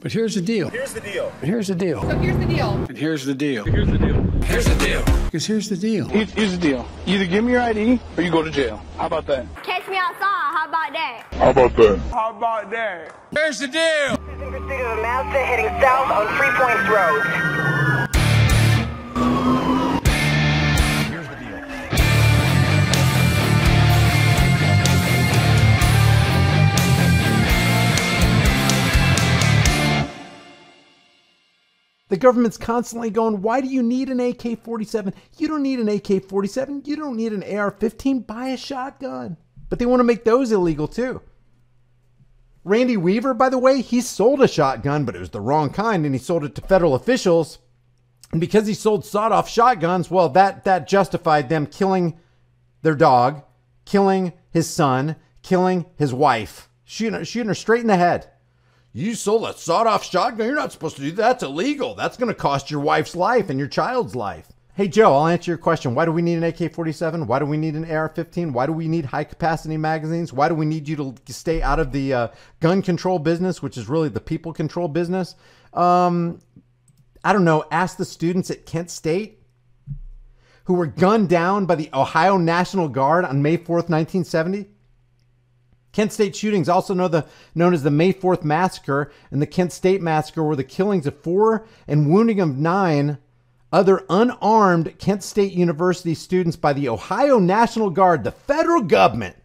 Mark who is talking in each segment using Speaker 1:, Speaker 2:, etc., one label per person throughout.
Speaker 1: But here's the deal.
Speaker 2: Here's the deal.
Speaker 1: But here's the deal.
Speaker 3: So here's the deal.
Speaker 1: And here's the deal.
Speaker 2: Here's the deal.
Speaker 1: Here's the deal. Because here's the deal.
Speaker 4: Here's the deal. You either give me your ID or you go to jail. How about that?
Speaker 5: Catch me outside. How about that?
Speaker 4: How about that?
Speaker 2: How about that?
Speaker 1: Here's the deal.
Speaker 6: In pursuit of a Mazda heading south on 3 Points Road.
Speaker 2: Here's the deal.
Speaker 7: The government's constantly going, why do you need an AK-47? You don't need an AK-47. You don't need an AR-15. Buy a shotgun. But they want to make those illegal too. Randy Weaver, by the way, he sold a shotgun, but it was the wrong kind, and he sold it to federal officials. And because he sold sawed-off shotguns, well, that justified them killing their dog, killing his son, killing his wife, shooting her straight in the head. You sold a sawed-off shotgun? You're not supposed to do that. That's illegal. That's going to cost your wife's life and your child's life. Hey, Joe, I'll answer your question. Why do we need an AK-47? Why do we need an AR-15? Why do we need high-capacity magazines? Why do we need you to stay out of the gun control business, which is really the people control business? I don't know. Ask the students at Kent State who were gunned down by the Ohio National Guard on May 4th, 1970. Kent State shootings, also known as the May 4th Massacre and the Kent State Massacre, were the killings of 4 and wounding of 9 other unarmed Kent State University students by the Ohio National Guard, the federal government,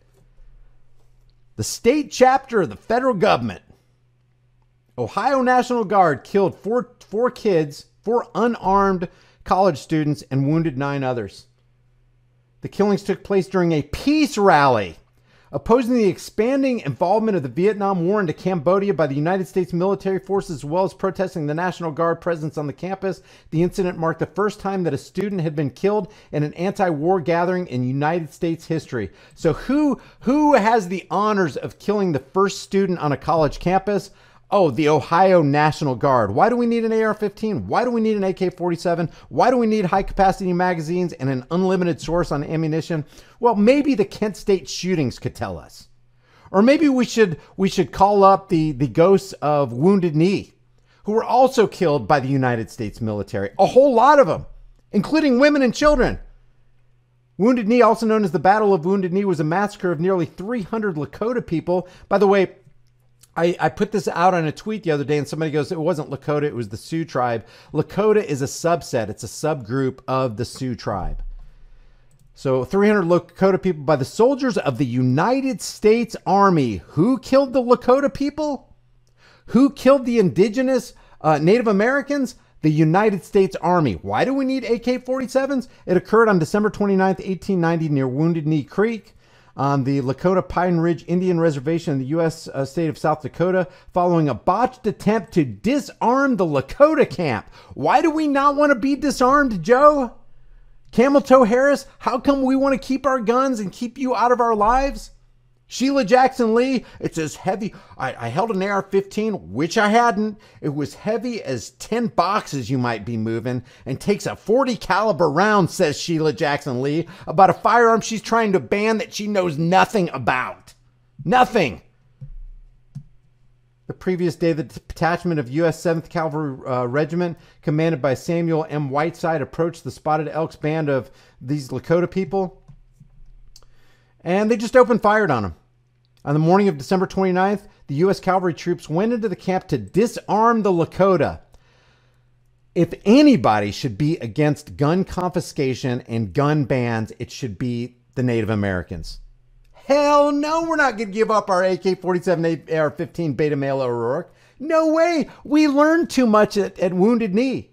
Speaker 7: the state chapter of the federal government. Ohio National Guard killed four kids, 4 unarmed college students, and wounded 9 others. The killings took place during a peace rally opposing the expanding involvement of the Vietnam War into Cambodia by the United States military forces, as well as protesting the National Guard presence on the campus. The incident marked the first time that a student had been killed in an anti-war gathering in United States history. So who has the honors of killing the first student on a college campus? Oh, the Ohio National Guard. Why do we need an AR-15? Why do we need an AK-47? Why do we need high-capacity magazines and an unlimited source on ammunition? Well, maybe the Kent State shootings could tell us. Or maybe we should call up the ghosts of Wounded Knee, who were also killed by the United States military. A whole lot of them, including women and children. Wounded Knee, also known as the Battle of Wounded Knee, was a massacre of nearly 300 Lakota people. By the way, I put this out on a tweet the other day and somebody goes, it wasn't Lakota, it was the Sioux tribe. Lakota is a subset. It's a subgroup of the Sioux tribe. So 300 Lakota people by the soldiers of the United States Army. Who killed the Lakota people? Who killed the indigenous Native Americans? The United States Army. Why do we need AK-47s? It occurred on December 29th, 1890 near Wounded Knee Creek on the Lakota Pine Ridge Indian Reservation in the U.S. State of South Dakota, following a botched attempt to disarm the Lakota camp. Why do we not want to be disarmed, Joe? Camel Toe Harris, how come we want to keep our guns and keep you out of our lives? Sheila Jackson Lee, it's as heavy. I held an AR-15, which I hadn't. It was heavy as 10 boxes you might be moving and takes a 40 caliber round, says Sheila Jackson Lee, about a firearm she's trying to ban that she knows nothing about. Nothing. The previous day, the detachment of U.S. 7th Cavalry Regiment, commanded by Samuel M. Whiteside, approached the Spotted Elks band of these Lakota people, and they just opened fire on them. On the morning of December 29th, the U.S. cavalry troops went into the camp to disarm the Lakota. If anybody should be against gun confiscation and gun bans, it should be the Native Americans. Hell no, we're not going to give up our AK-47 AR-15 Beta Male O'Rourke. No way. We learned too much at Wounded Knee.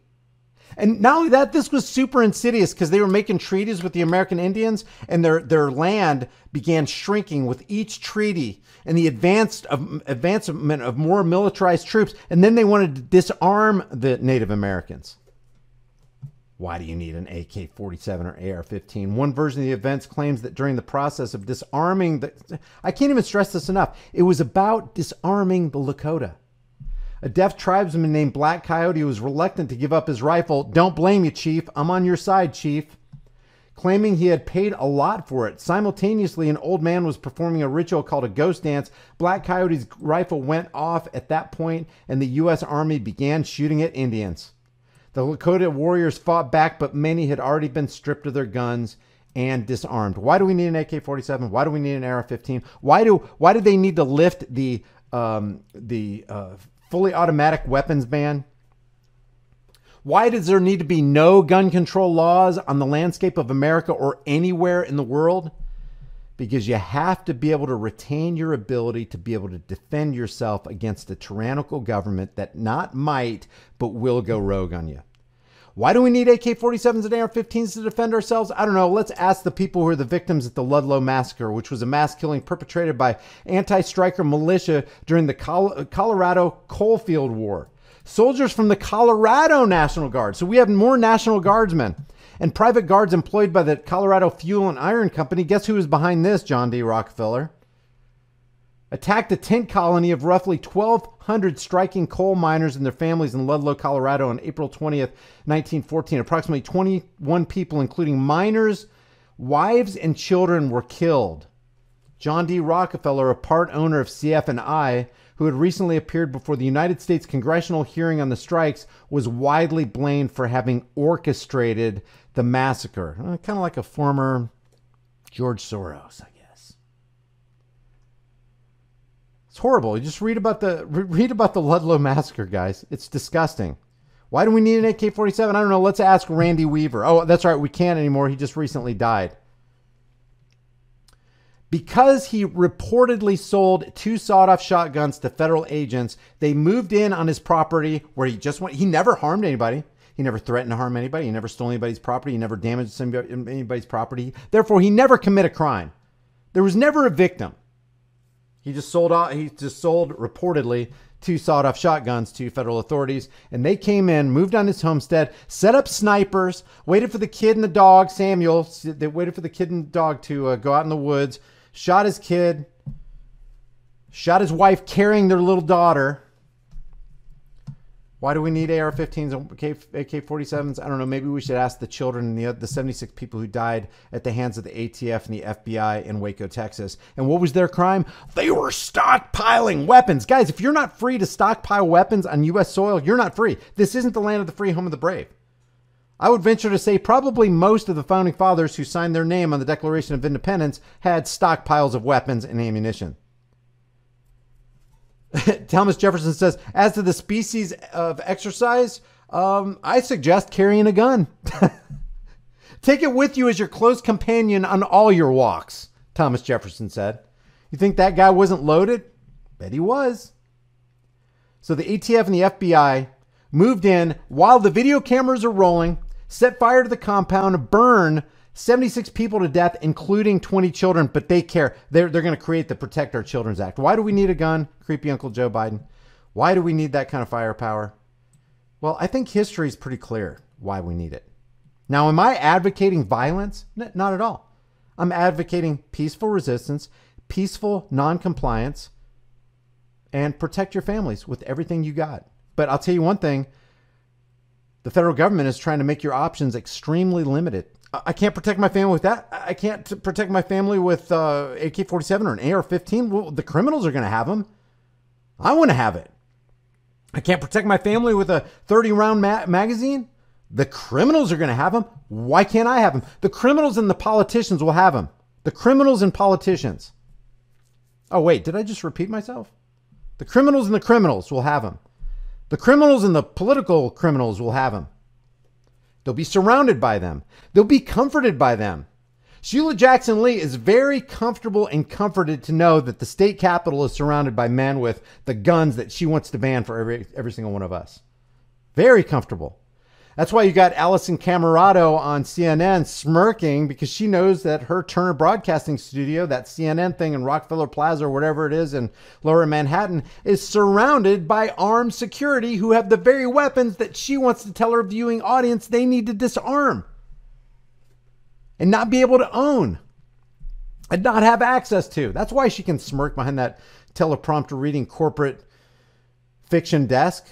Speaker 7: And not only that, this was super insidious because they were making treaties with the American Indians, and their land began shrinking with each treaty and the advancement of more militarized troops. And then they wanted to disarm the Native Americans. Why do you need an AK-47 or AR-15? One version of the events claims that during the process of disarming I can't even stress this enough. It was about disarming the Lakota. A deaf tribesman named Black Coyote was reluctant to give up his rifle. Don't blame you, Chief. I'm on your side, Chief. claiming he had paid a lot for it. Simultaneously, an old man was performing a ritual called a ghost dance. Black Coyote's rifle went off at that point, and the U.S. Army began shooting at Indians. The Lakota warriors fought back, but many had already been stripped of their guns and disarmed. Why do we need an AK-47? Why do we need an AR-15? Why do they need to lift the fully automatic weapons ban? Why does there need to be no gun control laws on the landscape of America or anywhere in the world? Because you have to be able to retain your ability to be able to defend yourself against a tyrannical government that not might, but will go rogue on you. Why do we need AK-47s and AR-15s to defend ourselves? I don't know. Let's ask the people who are the victims at the Ludlow Massacre, which was a mass killing perpetrated by anti-striker militia during the Colorado Coalfield War. Soldiers from the Colorado National Guard. So we have more National Guardsmen and private guards employed by the Colorado Fuel and Iron Company. Guess who was behind this, John D. Rockefeller? Attacked a tent colony of roughly 1,200 striking coal miners and their families in Ludlow, Colorado on April 20th, 1914. Approximately 21 people, including miners, wives, and children, were killed. John D. Rockefeller, a part owner of CF&I, who had recently appeared before the United States congressional hearing on the strikes, was widely blamed for having orchestrated the massacre. Kind of like a former George Soros, I guess. It's horrible. You just read about the Ludlow Massacre, guys. It's disgusting. Why do we need an AK-47? I don't know. Let's ask Randy Weaver. Oh, that's right. We can't anymore. He just recently died. Because he reportedly sold 2 sawed-off shotguns to federal agents, they moved in on his property where he just went. He never harmed anybody. He never threatened to harm anybody. He never stole anybody's property. He never damaged anybody's property. Therefore, he never committed a crime. There was never a victim. He just sold reportedly 2 sawed-off shotguns to federal authorities, and they came in, moved on his homestead, set up snipers, waited for the kid and the dog, Samuel. They waited for the kid and the dog to go out in the woods. Shot his kid, shot his wife carrying their little daughter. Why do we need AR-15s and AK-47s? I don't know. Maybe we should ask the children and the 76 people who died at the hands of the ATF and the FBI in Waco, Texas. And what was their crime? They were stockpiling weapons. Guys, if you're not free to stockpile weapons on U.S. soil, you're not free. This isn't the land of the free, home of the brave. I would venture to say probably most of the founding fathers who signed their name on the Declaration of Independence had stockpiles of weapons and ammunition. Thomas Jefferson says, as to the species of exercise, I suggest carrying a gun. Take it with you as your close companion on all your walks, Thomas Jefferson said. You think that guy wasn't loaded? Bet he was. So the ATF and the FBI moved in while the video cameras are rolling, set fire to the compound, burn 76 people to death, including 20 children, but they care. They're going to create the Protect Our Children's Act. Why do we need a gun? Creepy Uncle Joe Biden. Why do we need that kind of firepower? Well, I think history is pretty clear why we need it. Now, am I advocating violence? Not at all. I'm advocating peaceful resistance, peaceful non-compliance, and protect your families with everything you got. But I'll tell you one thing. The federal government is trying to make your options extremely limited. I can't protect my family with that. I can't protect my family with AK-47 or an AR-15. Well, the criminals are going to have them. I want to have it. I can't protect my family with a 30-round magazine. The criminals are going to have them. Why can't I have them? The criminals and the politicians will have them. The criminals and politicians. Oh, wait, did I just repeat myself? The criminals and the criminals will have them. The criminals and the political criminals will have them. They'll be surrounded by them. They'll be comforted by them. Sheila Jackson Lee is very comfortable and comforted to know that the state capitol is surrounded by men with the guns that she wants to ban for every single one of us. Very comfortable. That's why you got Allison Camerado on CNN smirking, because she knows that her Turner Broadcasting Studio, that CNN thing in Rockefeller Plaza or whatever it is in Lower Manhattan, is surrounded by armed security who have the very weapons that she wants to tell her viewing audience they need to disarm and not be able to own and not have access to. That's why she can smirk behind that teleprompter reading corporate fiction desk.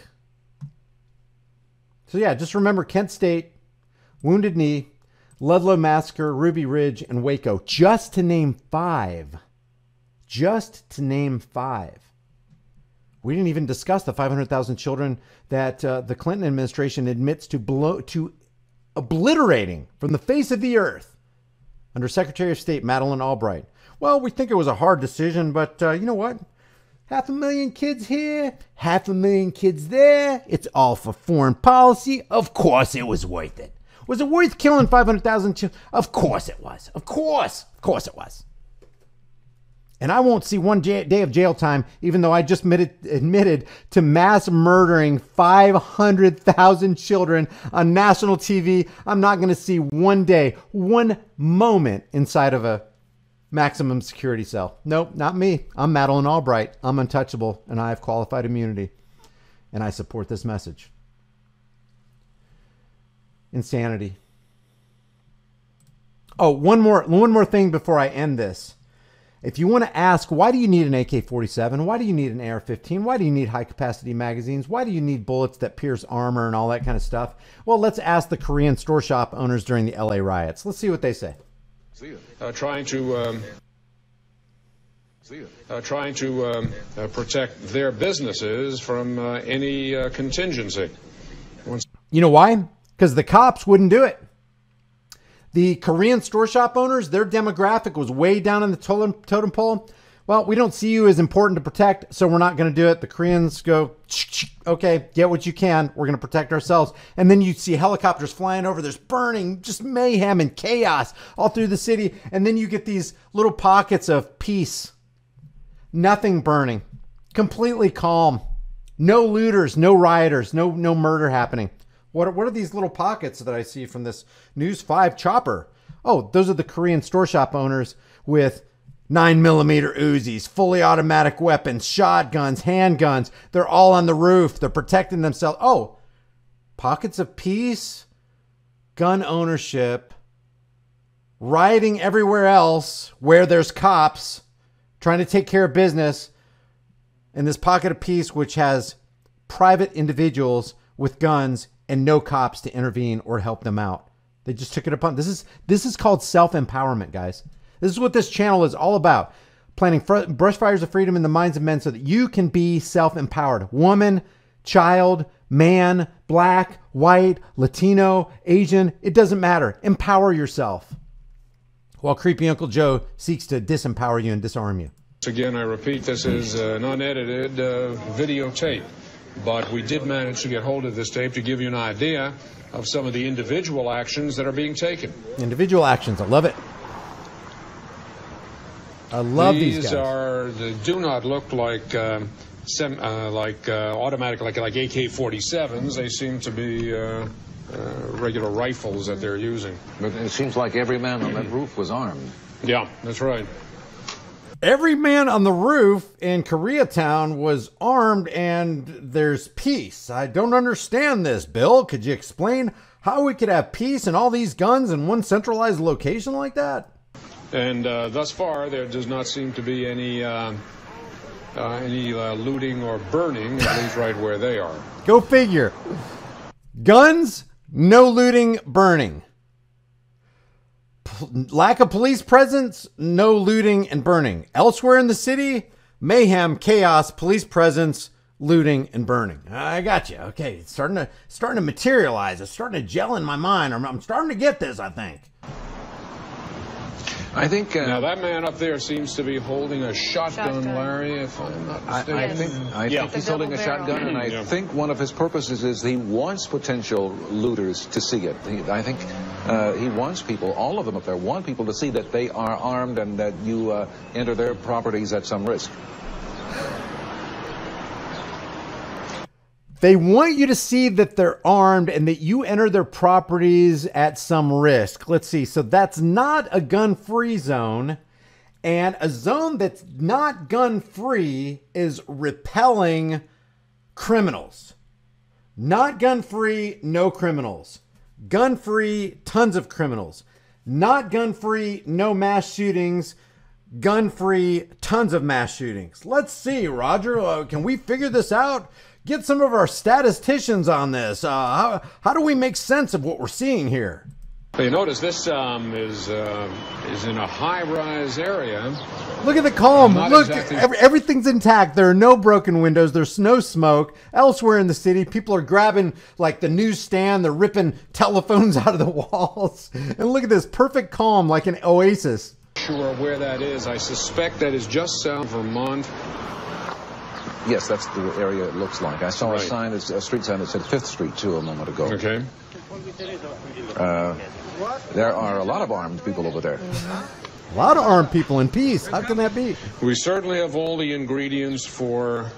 Speaker 7: So yeah, just remember Kent State, Wounded Knee, Ludlow Massacre, Ruby Ridge, and Waco, just to name 5. Just to name 5. We didn't even discuss the 500,000 children that the Clinton administration admits to obliterating from the face of the earth under Secretary of State Madeleine Albright. Well, we think it was a hard decision, but you know what? 500,000 kids here, 500,000 kids there. It's all for foreign policy. Of course it was worth it. Was it worth killing 500,000 children? Of course it was. Of course it was. And I won't see one day of jail time, even though I just admitted to mass murdering 500,000 children on national TV. I'm not going to see one day, one moment inside of a maximum security cell. Nope, not me. I'm Madeleine Albright. I'm untouchable, and I have qualified immunity. And I support this message. Insanity. Oh, one more thing before I end this. If you want to ask, why do you need an AK-47? Why do you need an AR-15? Why do you need high-capacity magazines? Why do you need bullets that pierce armor and all that kind of stuff? Well, let's ask the Korean store shop owners during the LA riots. Let's see what they say.
Speaker 3: Trying to protect their businesses from any contingency.
Speaker 7: You know why? Because the cops wouldn't do it. The Korean store shop owners, their demographic was way down in the totem pole. Well, we don't see you as important to protect, so we're not going to do it. The Koreans go, okay, get what you can. We're going to protect ourselves. And then you see helicopters flying over. There's burning, just mayhem and chaos all through the city. And then you get these little pockets of peace. Nothing burning. Completely calm. No looters, no rioters, no murder happening. What are these little pockets that I see from this News 5 chopper? Oh, those are the Korean store shop owners with 9mm Uzis, fully automatic weapons, shotguns, handguns. They're all on the roof. They're protecting themselves. Oh, pockets of peace, gun ownership, rioting everywhere else where there's cops trying to take care of business. And this pocket of peace, which has private individuals with guns and no cops to intervene or help them out. They just took it upon. This is called self-empowerment, guys. This is what this channel is all about. Planting brush fires of freedom in the minds of men so that you can be self-empowered. Woman, child, man, black, white, Latino, Asian, it doesn't matter. Empower yourself. While creepy Uncle Joe seeks to disempower you and disarm you.
Speaker 3: Again, I repeat, this is an unedited videotape. But we did manage to get hold of this tape to give you an idea of some of the individual actions that are being taken.
Speaker 7: Individual actions. I love it. I love these guys.
Speaker 3: They do not look like automatic, like AK-47s. They seem to be regular rifles that they're using.
Speaker 8: But it seems like every man on that roof was armed.
Speaker 3: Yeah, that's right.
Speaker 7: Every man on the roof in Koreatown was armed and there's peace. I don't understand this, Bill. Could you explain how we could have peace and all these guns in one centralized location like that?
Speaker 3: And thus far, there does not seem to be any looting or burning, at least right where they are.
Speaker 7: Go figure. Guns, no looting, burning. Lack of police presence, no looting and burning. Elsewhere in the city, mayhem, chaos, police presence, looting and burning. I got you. Okay, it's starting to materialize. It's starting to gel in my mind. I'm starting to get this, I think.
Speaker 8: I think
Speaker 3: now that man up there seems to be holding a shotgun, Larry, if I'm not mistaken.
Speaker 8: I think he's holding a shotgun, and I think one of his purposes is he wants potential looters to see it. I think he wants people, all of them up there, want people to see that they are armed and that you enter their properties at some risk.
Speaker 7: They want you to see that they're armed and that you enter their properties at some risk. Let's see. So that's not a gun-free zone. And a zone that's not gun-free is repelling criminals. Not gun-free, no criminals. Gun-free, tons of criminals. Not gun-free, no mass shootings. Gun-free, tons of mass shootings. Let's see, Roger. Can we figure this out? Get some of our statisticians on this. How do we make sense of what we're seeing here?
Speaker 3: You notice this is in a high-rise area.
Speaker 7: Look at the column.
Speaker 3: Not
Speaker 7: Look,
Speaker 3: exactly-
Speaker 7: everything's intact. There are no broken windows. There's no smoke. Elsewhere in the city, people are grabbing like the newsstand. They're ripping telephones out of the walls. And look at this perfect calm, like an oasis.
Speaker 3: Sure where that is. I suspect that is just south of Vermont.
Speaker 8: Yes, that's the area it looks like. I saw
Speaker 3: Right.
Speaker 8: a sign, a street sign that said 5th Street, too, a moment ago.
Speaker 3: Okay.
Speaker 8: There are a lot of armed people over there.
Speaker 7: A lot of armed people in peace. How can that be?
Speaker 3: We certainly have all the ingredients for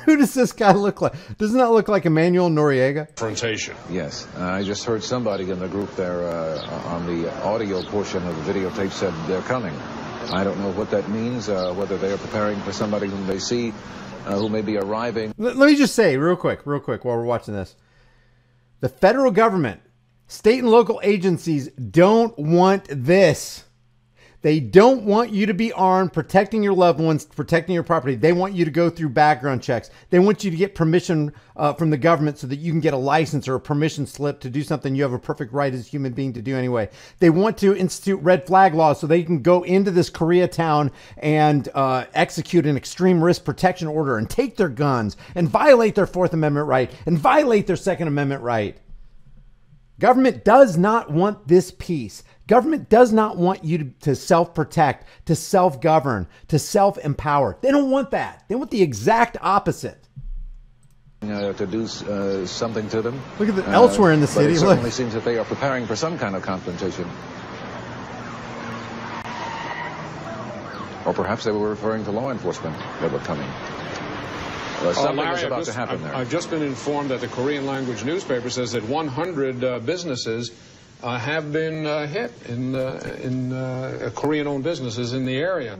Speaker 7: Who does this guy look like? Doesn't that look like Emmanuel Noriega?
Speaker 3: confrontation.
Speaker 8: Yes, I just heard somebody in the group there on the audio portion of the videotape said they're coming. I don't know what that means, whether they're preparing for somebody whom they see who may be arriving.
Speaker 7: Let me just say real quick, while we're watching this. The federal government, state and local agencies don't want this. They don't want you to be armed, protecting your loved ones, protecting your property. They want you to go through background checks. They want you to get permission from the government so that you can get a license or a permission slip to do something you have a perfect right as a human being to do anyway. They want to institute red flag laws so they can go into this Koreatown and execute an extreme risk protection order and take their guns and violate their Fourth Amendment right and violate their Second Amendment right. Government does not want this peace. Government does not want you to self-protect, to self-govern, to self-empower. They don't want that. They want the exact opposite.
Speaker 8: To do something to them.
Speaker 7: Look at the elsewhere in the
Speaker 8: But
Speaker 7: city.
Speaker 8: it certainly
Speaker 7: Look.
Speaker 8: seems that they are preparing for some kind of confrontation. Or perhaps they were referring to law enforcement that were coming. Something
Speaker 3: Larry,
Speaker 8: is about to happen there.
Speaker 3: I've just been informed that the Korean language newspaper says that 100 businesses have been hit in Korean-owned businesses in the area.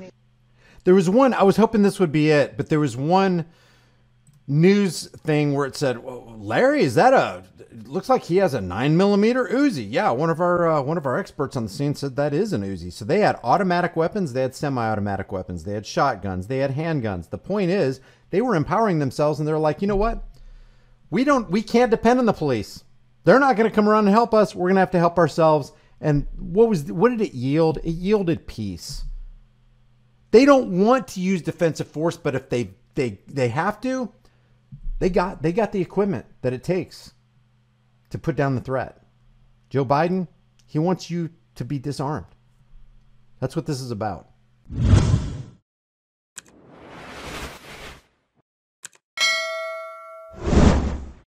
Speaker 7: There was one, I was hoping this would be it, but there was one news thing where it said, well, Larry, is that it looks like he has a 9mm Uzi. Yeah, one of our experts on the scene said that is an Uzi. So they had automatic weapons, they had semi-automatic weapons, they had shotguns, they had handguns. The point is, they were empowering themselves and they're like, you know what? We can't depend on the police. They're not going to come around and help us. We're going to have to help ourselves. And what did it yield? It yielded peace. They don't want to use defensive force, but if they have to, they got the equipment that it takes to put down the threat. Joe Biden, he wants you to be disarmed. That's what this is about.